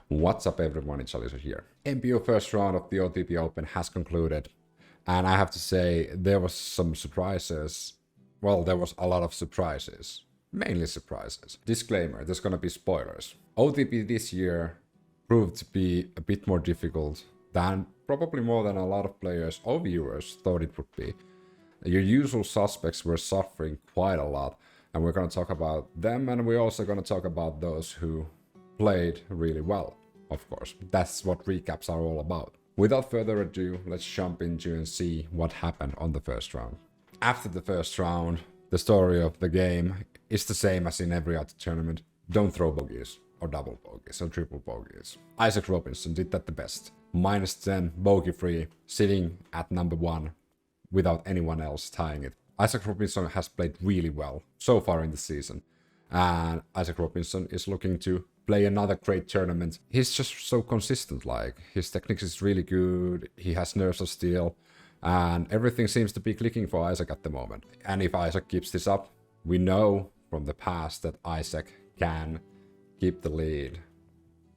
What's up everyone, it's Lizotte here. MPO first round of the OTB Open has concluded, and I have to say there was some surprises. Well, there was a lot of surprises. Mainly surprises. Disclaimer, there's gonna be spoilers. OTB this year proved to be a bit more difficult than probably more than a lot of players or viewers thought it would be. Your usual suspects were suffering quite a lot, and we're gonna talk about them, and we're also gonna talk about those who played really well, of course. That's what recaps are all about. Without further ado, let's jump into and see what happened on the first round. After the first round, the story of the game is the same as in every other tournament. Don't throw bogeys, or double bogeys, or triple bogeys. Isaac Robinson did that the best. -10, bogey free, sitting at number 1 without anyone else tying it. Isaac Robinson has played really well so far in the season, and Isaac Robinson is looking to play another great tournament. He's just so consistent, like his techniques is really good, he has nerves of steel, and everything seems to be clicking for Isaac at the moment. And if Isaac keeps this up, we know from the past that Isaac can keep the lead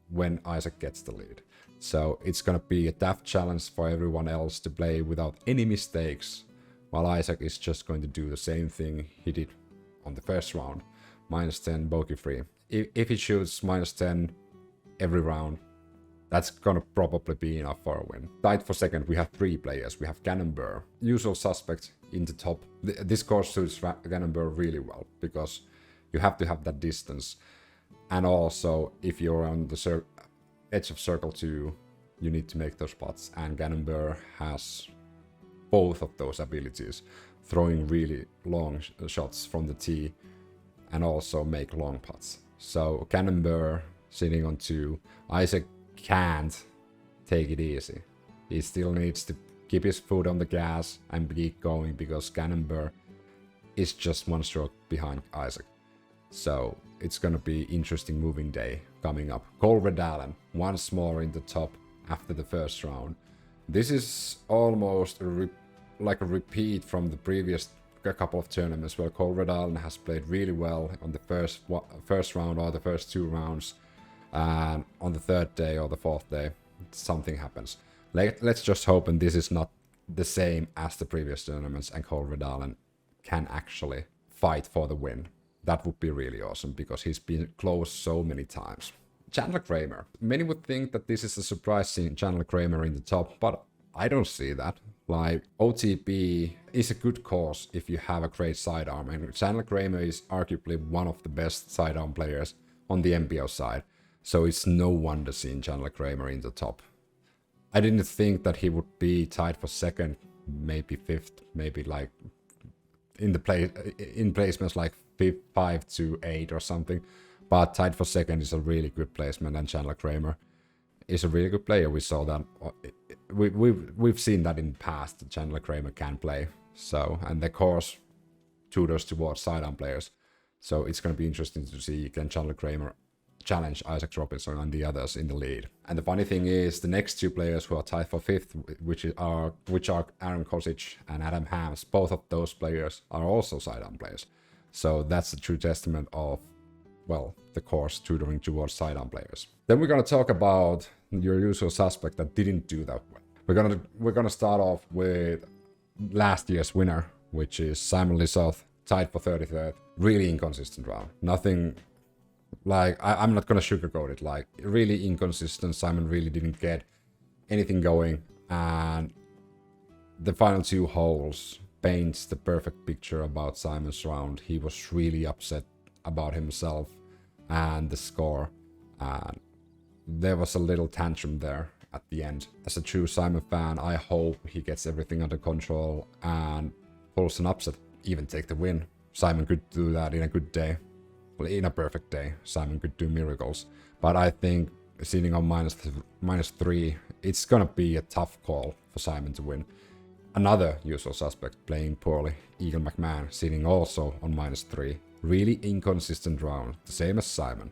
when Isaac gets the lead. So it's gonna be a tough challenge for everyone else to play without any mistakes, while Isaac is just going to do the same thing he did on the first round, -10 bogey free. If he shoots -10 every round, that's gonna probably be enough for a win. Tied for second, we have 3 players. We have Gannon Buhr, usual suspect in the top. This course suits Gannon Buhr really well, because you have to have that distance. And also, if you're on the edge of circle 2, you need to make those putts. And Gannon Buhr has both of those abilities, throwing really long shots from the tee and also make long putts. So Gannon Buhr sitting on 2. Isaac can't take it easy. He still needs to keep his foot on the gas and keep going, because Gannon Buhr is just 1 stroke behind Isaac. So it's gonna be interesting moving day coming up. Redalen once more in the top after the first round. This is almost like a repeat from the previous couple of tournaments where Redalen has played really well on the first round or the first 2 rounds, and on the 3rd day or the 4th day something happens. Let's just hope and this is not the same as the previous tournaments and Redalen can actually fight for the win. That would be really awesome, because he's been close so many times. Chandler Kramer. Many would think that this is a surprise seeing Chandler Kramer in the top, but I don't see that. Like, OTB is a good course if you have a great sidearm, and Chandler Kramer is arguably one of the best sidearm players on the MPO side, so it's no wonder seeing Chandler Kramer in the top. I didn't think that he would be tied for second, maybe 5th, maybe like in placements like 5 to 8 or something, but tied for second is a really good placement, and Chandler Kramer is a really good player. We saw that. We've seen that in the past, that Chandler Kramer can play. So, and the course tutors towards sidearm players. So it's going to be interesting to see, can Chandler Kramer challenge Isaac Robinson and the others in the lead. And the funny thing is, the next 2 players who are tied for 5th, which are Aaron Kosic and Adam Hams, both of those players are also sidearm players. So that's a true testament of, well, the course tutoring towards sidearm players. Then we're gonna talk about your usual suspect that didn't do that well. We're gonna start off with last year's winner, which is Simon Lizotte, tied for 33rd. Really inconsistent round. Nothing, like, I'm not gonna sugarcoat it. Like, really inconsistent. Simon really didn't get anything going, and the final 2 holes paints the perfect picture about Simon's round. He was really upset about himself and the score, and there was a little tantrum there at the end. As a true Simon fan, I hope he gets everything under control and pulls an upset, even take the win. Simon could do that in a good day. Well, in a perfect day, Simon could do miracles. But I think sitting on -3, it's gonna be a tough call for Simon to win. Another usual suspect playing poorly, Eagle McMahon, sitting also on -3. Really inconsistent round, the same as Simon.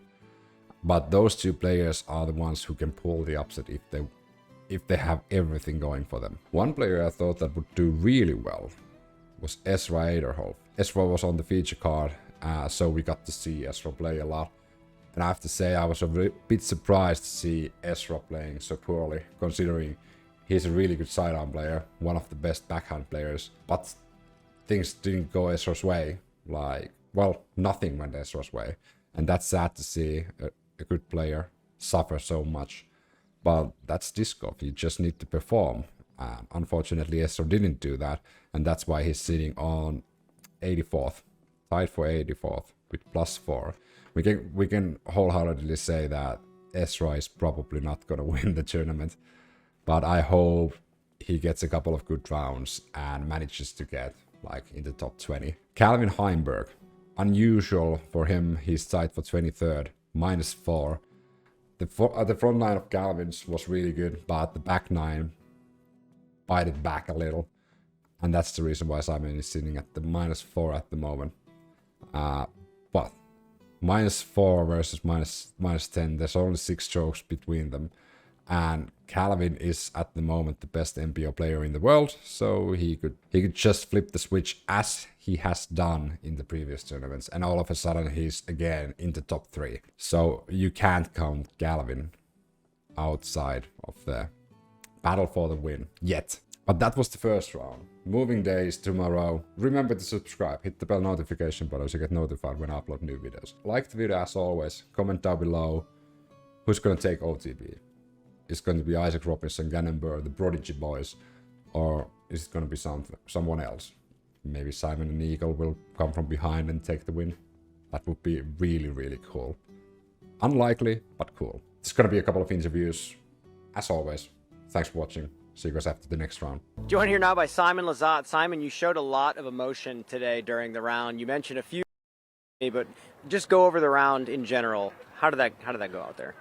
But those 2 players are the ones who can pull the upset if they have everything going for them. One player I thought that would do really well was Ezra Aderholt. Ezra was on the feature card, so we got to see Ezra play a lot. And I have to say I was a bit surprised to see Ezra playing so poorly, considering he's a really good sidearm player, one of the best backhand players. But things didn't go Ezra's way. Like, well, nothing went Ezra's way. And that's sad to see a good player suffer so much. But that's disc golf. You just need to perform. Unfortunately, Ezra didn't do that. And that's why he's sitting on 84th. Tied for 84th with +4. We can wholeheartedly say that Ezra is probably not going to win the tournament. But I hope he gets a couple of good rounds and manages to get like in the top 20. Calvin Heimburg. Unusual for him. He's tied for 23rd. -4. The front nine of Calvin's was really good, but the back nine bite it back a little. And that's the reason why Simon is sitting at the -4 at the moment. But -4 versus -10, there's only 6 strokes between them. And Calvin is at the moment the best MPO player in the world, so he could just flip the switch as he has done in the previous tournaments, and all of a sudden he's again in the top 3. So you can't count Calvin outside of the battle for the win yet. But that was the first round. Moving days tomorrow. Remember to subscribe, hit the bell notification button so you get notified when I upload new videos. Like the video as always, comment down below who's gonna take OTB. Is it going to be Isaac Robinson, Gannon Buhr, the Prodigy boys, or is it going to be someone else? Maybe Simon and Eagle will come from behind and take the win. That would be really, really cool. Unlikely, but cool. There's going to be a couple of interviews. As always, thanks for watching. See you guys after the next round. Joined here now by Simon Lizotte. Simon, you showed a lot of emotion today during the round. You mentioned a few, but just go over the round in general. How did that go out there?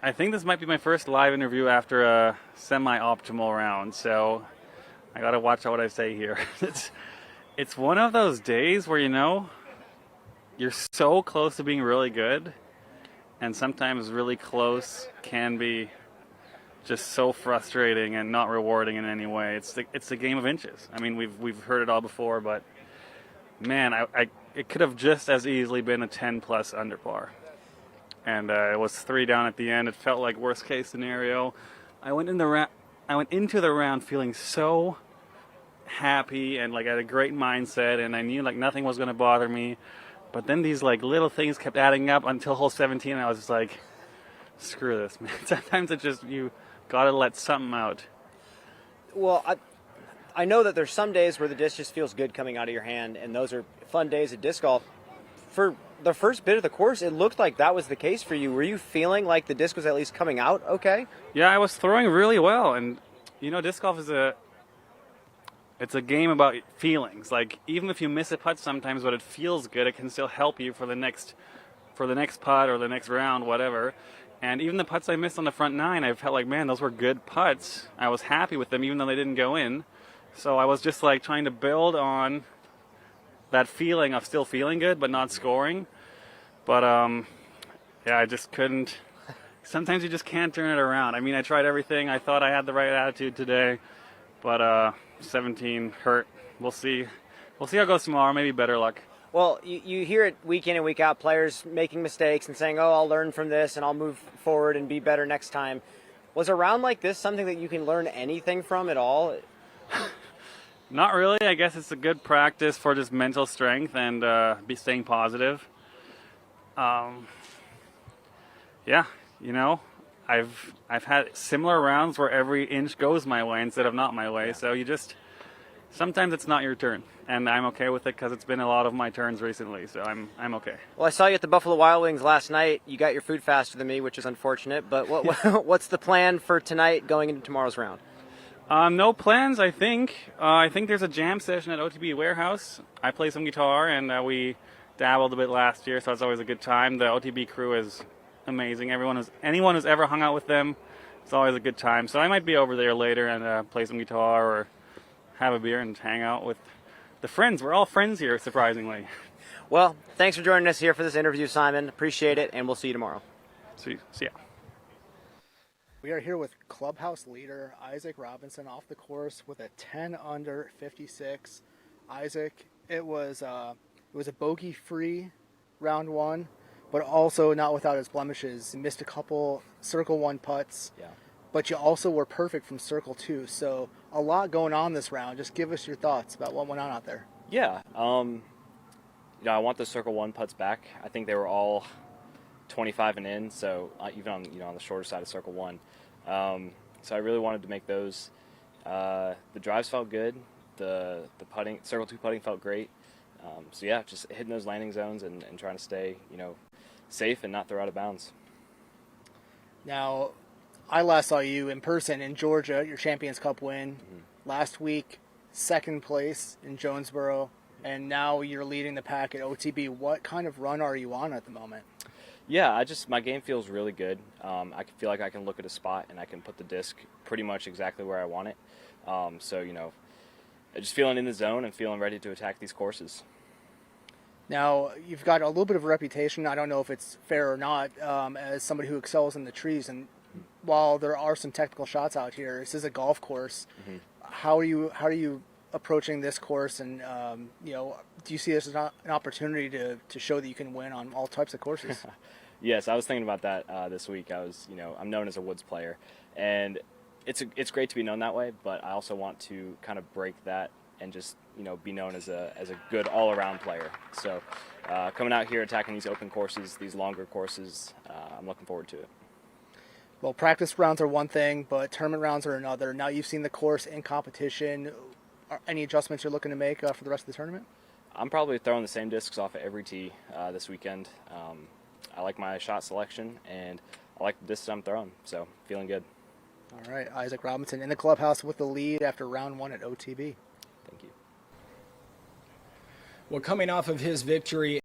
I think this might be my first live interview after a semi-optimal round, so I gotta watch out what I say here. It's one of those days where, you know, you're so close to being really good, and sometimes really close can be just so frustrating and not rewarding in any way. It's a game of inches. I mean, we've heard it all before, but man, it could have just as easily been a 10+ under par. And it was 3 down at the end. It felt like worst case scenario. I went into the round feeling so happy and like I had a great mindset, and I knew like nothing was going to bother me. But then these like little things kept adding up until hole 17. And I was just like, screw this, man. Sometimes it just, you got to let something out. Well, I know that there's some days where the disc just feels good coming out of your hand, and those are fun days at disc golf. For the first bit of the course, it looked like that was the case for you. Were you feeling like the disc was at least coming out okay? Yeah, I was throwing really well, and you know, disc golf is it's a game about feelings. Like even if you miss a putt sometimes, but it feels good, it can still help you for the next putt or the next round, whatever. And even the putts I missed on the front 9, I felt like, man, those were good putts. I was happy with them, even though they didn't go in. So I was just like trying to build on that feeling of still feeling good but not scoring. But yeah, I just couldn't. Sometimes you just can't turn it around. I mean, I tried everything. I thought I had the right attitude today, but 17 hurt. We'll see how it goes tomorrow. Maybe better luck. Well, you hear it week in and week out, players making mistakes and saying, oh, I'll learn from this and I'll move forward and be better next time. Was a round like this something that you can learn anything from at all? Not really. I guess it's a good practice for just mental strength and be staying positive. Yeah, you know, I've had similar rounds where every inch goes my way instead of not my way. So you just, sometimes it's not your turn, and I'm okay with it because it's been a lot of my turns recently. So I'm okay. Well, I saw you at the Buffalo Wild Wings last night. You got your food faster than me, which is unfortunate. But what's the plan for tonight going into tomorrow's round? No plans, I think. I think there's a jam session at OTB Warehouse. I play some guitar, and we dabbled a bit last year, so it's always a good time. The OTB crew is amazing. Anyone who's ever hung out with them, it's always a good time. So I might be over there later and play some guitar or have a beer and hang out with the friends. We're all friends here, surprisingly. Well, thanks for joining us here for this interview, Simon. Appreciate it, and we'll see you tomorrow. See ya. We are here with clubhouse leader Isaac Robinson off the course with a 10 under 56. Isaac, it was a bogey-free round 1. but also not without its blemishes. You missed a couple circle 1 putts, Yeah. but you also were perfect from circle 2. So a lot going on this round. Just give us your thoughts about what went on out there. Yeah. I want the circle 1 putts back. I think they were all 25 and in, so even on the shorter side of circle 1. So I really wanted to make those. The drives felt good. The putting, circle 2 putting felt great. So yeah, just hitting those landing zones and trying to stay, safe and not throw out of bounds. Now, I last saw you in person in Georgia, your Champions Cup win. Last week, 2nd place in Jonesboro, and now you're leading the pack at OTB. What kind of run are you on at the moment? Yeah, my game feels really good. I feel like I can look at a spot and I can put the disc pretty much exactly where I want it. So, just feeling in the zone and feeling ready to attack these courses. Now, you've got a little bit of a reputation, I don't know if it's fair or not, as somebody who excels in the trees. And while there are some technical shots out here, this is a golf course. How are you approaching this course? And, do you see this as an opportunity to show that you can win on all types of courses? Yes, I was thinking about that this week. I'm known as a woods player, and it's great to be known that way, but I also want to kind of break that and just be known as a good all-around player. So coming out here, attacking these open courses, these longer courses, I'm looking forward to it. Well, practice rounds are one thing, but tournament rounds are another. Now you've seen the course in competition. Are any adjustments you're looking to make for the rest of the tournament? I'm probably throwing the same discs off at every tee this weekend. I like my shot selection, and I like the discs I'm throwing, so feeling good. All right, Isaac Robinson in the clubhouse with the lead after round 1 at OTB. Thank you. Well, coming off of his victory